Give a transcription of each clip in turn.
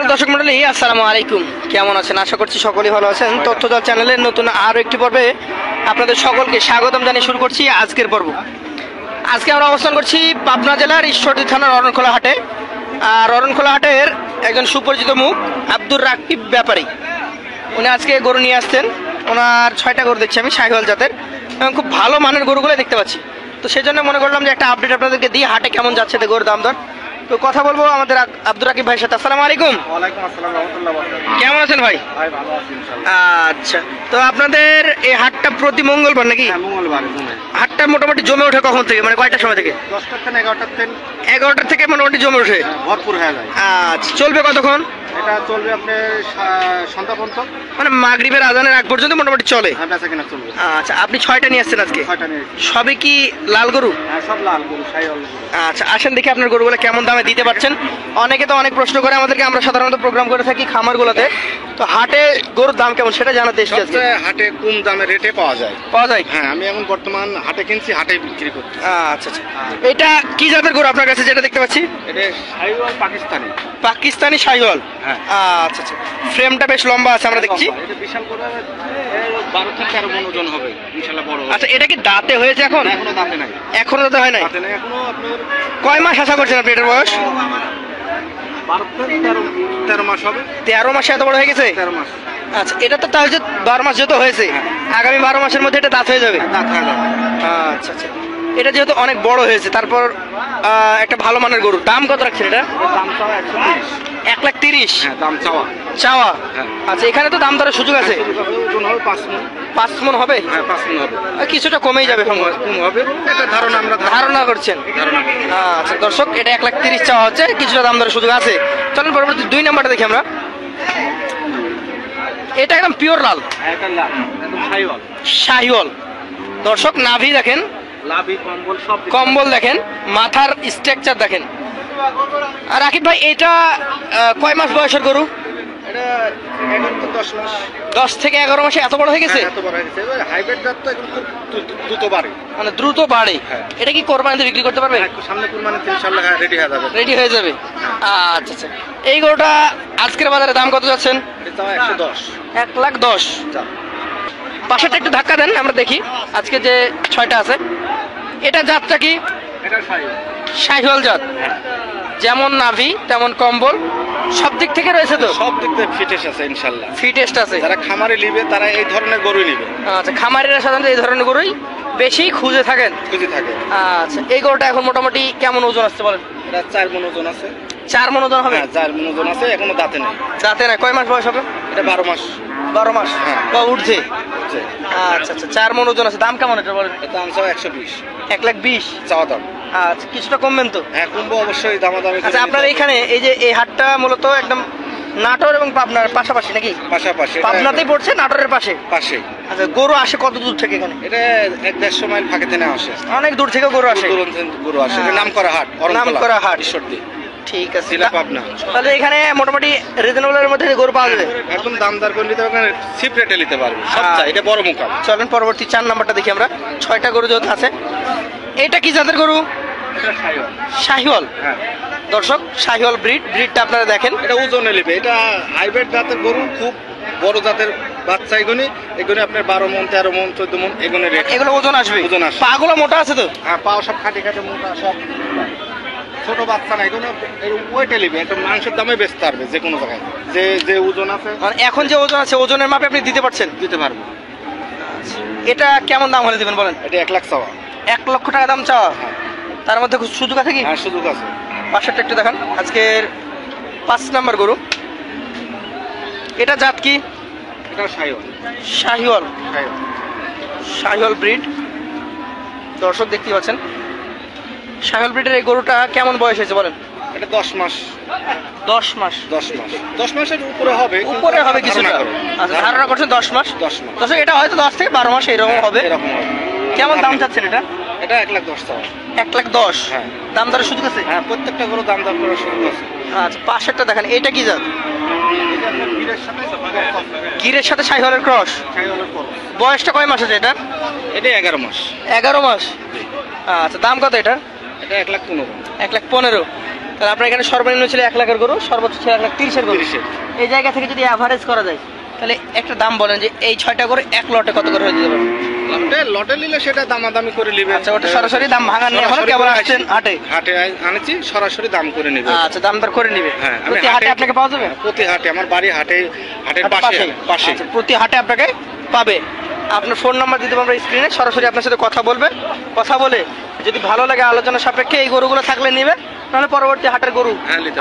সুপ্রিয় দর্শক মণ্ডলী, আসসালামু আলাইকুম। কেমন আছেন? আশা করছি সকলেই ভালো আছেন। তথ্যজাল চ্যানেলের নতুন আরও একটি পর্বে আপনাদের সকলকে স্বাগতম জানিয়ে শুরু করছি আজকের পর্ব। আজকে আমরা অবস্থান করছি পাবনা জেলার ঈশ্বরদী থানার অরণখোলা হাটে। আর অরণখোলা হাটের একজন সুপরিচিত মুখ আব্দুর রাকিব ব্যাপারী, উনি আজকে গরু নিয়ে আসছেন। ওনার 6টা গরু দেখছি আমি, শাহিওয়াল জাতের, এবং খুব ভালো মানের গরুগুলো দেখতে পাচ্ছি। তো সেই জন্য মনে করলাম যে একটা আপডেট আপনাদেরকে দিই, হাটে কেমন যাচ্ছে গরুর দাম দর। তো কথা বলবো আমাদের আব্দুর রাকিব ভাইয়ের সাথে। আসসালামু আলাইকুম। ওয়ালাইকুম আসসালাম রাহমাতুল্লাহ বারাকাতুহু। কেমন আছেন ভাই? ভাই ভালো আছি ইনশাআল্লাহ। আচ্ছা, তো আপনাদের এই হাটটা প্রতি মঙ্গলবার নাকি? হ্যাঁ, মঙ্গলবার জমে। হাটটা মোটামুটি জমে ওঠে কখন থেকে, মানে কয়টার সময় থেকে? 10টা থেকে 11টার থেকে 11টা থেকে মোটামুটি জমে ওঠে। ভরপুর হয়ে যায়। আচ্ছা, চলবে কতক্ষণ? এটা চলবে আপনার সন্ধ্যা পর্যন্ত, মানে মাগরিবের আজানের আগ পর্যন্ত মোটামুটি চলে। হ্যাঁ বেচা কিনা চলবে। আচ্ছা, আপনি 6টা নিয়ে আসছেন আজকে? 6টা নিয়ে এসেছি। সবই কি লাল গরু? হ্যাঁ সব লাল গরু, শাহিওয়াল গরু। আচ্ছা, আসেন দেখি আপনার গরুগুলো কেমন দামে দিতে পারছেন। অনেকে তো অনেক প্রশ্ন করে আমাদেরকে, আমরা সাধারণত প্রোগ্রাম করে থাকি খামারগুলোতে, তো হাটে গরুর দাম কেমন সেটা জানাতে এসেছি আজকে। সবচেয়ে হাটে কম দামে রেটে পাওয়া যায়। পাওয়া যায়? হ্যাঁ, আমি এখন বর্তমান হাটে কিনছি, হাটে বিক্রি করছি। আচ্ছা আচ্ছা, এটা কি জাতের গরু আপনার কাছে যেটা দেখতে পাচ্ছি? এটা শাহিওয়াল পাকিস্তানি। পাকিস্তানি শাহিওয়াল। হ্যাঁ। আচ্ছা আচ্ছা, ফ্রেমটা বেশ লম্বা আছে আমরা দেখছি। এটা বিশাল বড়, 12 থেকে 13 মণ ওজন হবে ইনশাআল্লাহ। বড়। আচ্ছা, এটা কি দাঁতে হয়েছে এখন? না, এখনো দাঁতে নাই। এখনো দাঁতে হয় নাই? দাঁতে নাই এখনো। আপনার কয় মাস আশা করছেন আপনি এটার বয়স? 12 থেকে 13 মাস হবে। 13 মাসে এত বড় হয়ে গেছে? 13 মাস। আচ্ছা, এটা তো তাহলে 12 মাস যেহেতু হয়েছে, আগামী 12 মাসের মধ্যে এটা দাঁত হয়ে যাবে। দাঁত হয়ে যাবে। আচ্ছা আচ্ছা, এটা যেহেতু অনেক বড় হয়েছে, তারপর একটা ভালো মানের গরু, দাম কত রাখছেন এটা? দাম চাওয়া 130। 1,30,000? হ্যাঁ, দাম চাওয়া। চাওয়া? হ্যাঁ। আচ্ছা, এখানে তো দাম দরের সুযোগ আছে? ওজন হবে 5 মণ। 5 মণ হবে? হ্যাঁ, 5 মণ হবে। কিছুটা কমেই যাবে সম্ভবত। কম হবে এটা ধারণা, আমরা ধারণা করছেন। ধারণা করি। আচ্ছা দর্শক, এটা 1,30,000 চাওয়া হচ্ছে, কিছুটা দাম দরের সুযোগ আছে। চলুন পরবর্তী 2 নাম্বারটা দেখি আমরা। এটা একদম পিওর লাল, এটা লাল, একদম শাহিওয়াল। শাহিওয়াল। দর্শক, নাভি দেখেন, লাভি কম্বল সব দিকে। কম্বল দেখেন, মাথার স্ট্রাকচার দেখেন। আর রাকিব ভাই, এটা কয় মাস বয়সের গরু? এটা এখন তো 10 মাস। 10 থেকে 11 মাসে এত বড় হয়ে গেছে? হ্যাঁ, এত বড় হয়ে গেছে। হাইব্রিড জাত তো এখন খুব দ্রুত বাড়ে। মানে দ্রুত বাড়ে। হ্যাঁ। এটা কি কোরবানিতে বিক্রি করতে পারবে? সামনে কুরবানিতে ইনশাআল্লাহ রেডি হয়ে যাবে। রেডি হয়ে যাবে। আচ্ছা আচ্ছা, এই গরুটা আজকের বাজারে দাম কত যাচ্ছেন? এটা 110। 1,10,000। পাশেরটা একটু ধাক্কা দেন, আমরা দেখি আজকে যে 6টা আছে। এটা জাতটা কি? এটা শাহিওয়াল। শাহিওয়াল জাত। যেমন নাভি তেমন কম্বল, সব দিক থেকে রয়েছে তো? সব দিক থেকে ফিটনেস আছে ইনশাআল্লাহ। ফিটেস্ট আছে। যারা খামারে নিবে তারা এই ধরনের গরুই নিবে। আচ্ছা, খামারিরা সাধারণত এই ধরনের গরুই বেশি খুঁজে থাকেন। খুঁজে থাকে। আচ্ছা, এই গরুটা এখন মোটামুটি কেমন ওজন আসছে বলেন? এটা 4 মণ ওজন আছে। 4 মণ ওজন হবে? হ্যাঁ, 4 মণ ওজন আছে, এখনো দাঁতে নেই। দাঁতে না? কয় মাস বয়স হবে? এটা 12 মাস। 12 মাস? হ্যাঁ। বা উঠছে? বুঝছে? আচ্ছা আচ্ছা, 4 মণ ওজন আছে। দাম কেমন এটা বলেন? এর দাম চাও 120। 1,20,000 চাওয়া দাম। আচ্ছা, কিছুটা কমবেন তো? হ্যাঁ, কমবো অবশ্যই, দামাদামি করে আচ্ছা, আপনার নিতে হবে। এইখানে এই যে এই হাটটা মূলত একদম নাটোর এবং পাবনার পাশাপাশি নাকি? পাশাপাশি। এটা পাবনাতেই পড়ছে, নাটোরের পাশে। পাশেই। আচ্ছা, গরু আসে কত দূর থেকে এখানে? এটা 1-1.5 মাইল ফাঁকে থেকে আসে। অনেক দূর থেকে গরু আসে। দূর দূরান্ত গরু আসে। এটা নাম করা হাট, নামকরা হাট। ঈশ্বরদী। ঠিক আছে, জেলা পাবনা। তাহলে এখানে মোটামুটি রিজনেবলের মধ্যে গরু পাওয়া যাবে? একদম দামদার করে নিতে পারবেন, চিপ রেটে নিতে পারবেন। সব চাই, এটা বড় মুকাম। চলেন পরবর্তী 4 নাম্বারটা দেখি আমরা। 6টা গরু যত আছে। এটা কি জাতের গরু? এটা শাহিওয়াল। শাহিওয়াল। হ্যাঁ, দর্শক, শাহিওয়াল ব্রিডটা আপনারা দেখেন। এটা ওজনে নেবে। এটা হাইব্রিড জাতের গরু, খুব বড় জাতের বাচ্চা। এগুলি আপনার 12 মণ, 13 মণ, 14 মণ এগুলো রেট। এগুলো ওজন আসবে? ওজন আসবে। পাগুলো মোটা আছে তো? হ্যাঁ, পাও সব খাটে খাটে মোটা সব। ছোট বাচ্চা না, এগুলো ওয়েটে নেবে। এটা মাংসের দামে বেচতে পারবে যে কোনো জায়গায়। যে যে ওজন আছে, মানে এখন যে ওজন আছে, ওজনের মাপে আপনি দিতে পারছেন? দিতে পারবো। এটা কেমন দাম হলে দেবেন বলেন? এটা 1 লাখ চাওয়া। 1 লক্ষ টাকা দাম চাওয়া? হ্যাঁ। তার মধ্যে সুযোগ আছে কি? হ্যাঁ, সুযোগ আছে। পাশেরটা একটু দেখান, আজকের 5 নাম্বার গরু। এটা জাত কি? এটা শাহিওয়াল। শাহিওয়াল। শাহিওয়াল। শাহিওয়াল ব্রিড। দর্শক দেখতে পাচ্ছেন, শাহিওয়াল ব্রিডের এই গরুটা কেমন বয়স হয়েছে বলেন? এটা 10 মাস। 10 মাস? 10 মাস। 10 মাসের উপরে হবে। উপরে হবে কিছুটা। আচ্ছা, ধারণা করছেন 10 মাস? 10 মাস। দর্শক, এটা হয়তো 10 থেকে 12 মাস এরকম হবে। এরকম হবে। কেমন দাম চাচ্ছেন এটা? এটা 1,10,000 চাওয়া। 1,10,000? হ্যাঁ। দাম দরের সুযোগ আছে? হ্যাঁ, প্রত্যেকটা গরু দাম দর করার সুযোগ আছে। আচ্ছা, পাশেরটা দেখেন, এটা কি জাত? এটা আপনার গিরের সাথে গিরের সাথে শাহিওয়ালের ক্রস। শাহিওয়ালের ক্রস। বয়সটা কয় মাস আছে এটা? এটা 11 মাস। 11 মাস? আচ্ছা, দাম কত এটা? এটা 1,15,000। 1,15,000। তাহলে আপনার এখানে সর্বনিম্ন ছিল 1 লাখের গরু, সর্বোচ্চ ছিল 1,30,000 গরু। 30,000 এই জায়গা থেকে যদি অ্যাভারেজ করা যায় তাহলে একটা দাম বলেন যে এই 6টা গরু এক লটে কত করে হয়ে যেতে পারে? লটে নিলে সেটা দামাদামি করে নিবে। আচ্ছা, ওটা সরাসরি দাম ভাঙার নেই, এখনো কেবল আসছেন হাটে। হাটে আনেছি, সরাসরি দাম করে নিবে। আচ্ছা, দাম দর করে নিবে। হ্যাঁ, প্রতি হাটে আপনাকে পাওয়া যাবে? প্রতি হাটে, আমার বাড়ি হাটের পাশে। আচ্ছা, প্রতি হাটে আপনাকে পাবে। আপনার ফোন নাম্বার দিতে আমরা স্ক্রিনে, সরাসরি আপনার সাথে কথা বলবে। কথা বলে যদি ভালো লাগে আলোচনা সাপেক্ষে এই গরুগুলো থাকলে নিবে, নাহলে পরবর্তী হাটের গরু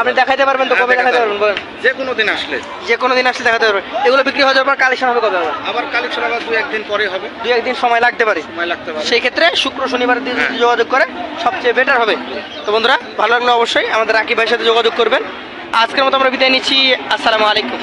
আপনি দেখাইতে পারবেন তো? কবে দেখাইতে পারবেন বলেন? যে কোনো দিন আসলে, যে কোনো দিন আসলে দেখাতে পারবেন। এগুলো বিক্রি হয়ে যাওয়ার পর কালেকশন হবে কবে হবে? আবার কালেকশন আবার 2-1 দিন পরে হবে। 2-1 দিন সময় লাগতে পারে। সেই ক্ষেত্রে শুক্র শনিবারের দিন যদি যোগাযোগ করে সবচেয়ে বেটার হবে। তো বন্ধুরা, ভালো লাগলে অবশ্যই আমাদের রাকিব ভাইয়ের সাথে যোগাযোগ করবেন। আজকের মতো আমরা বিদায় নিচ্ছি। আসসালামু আলাইকুম।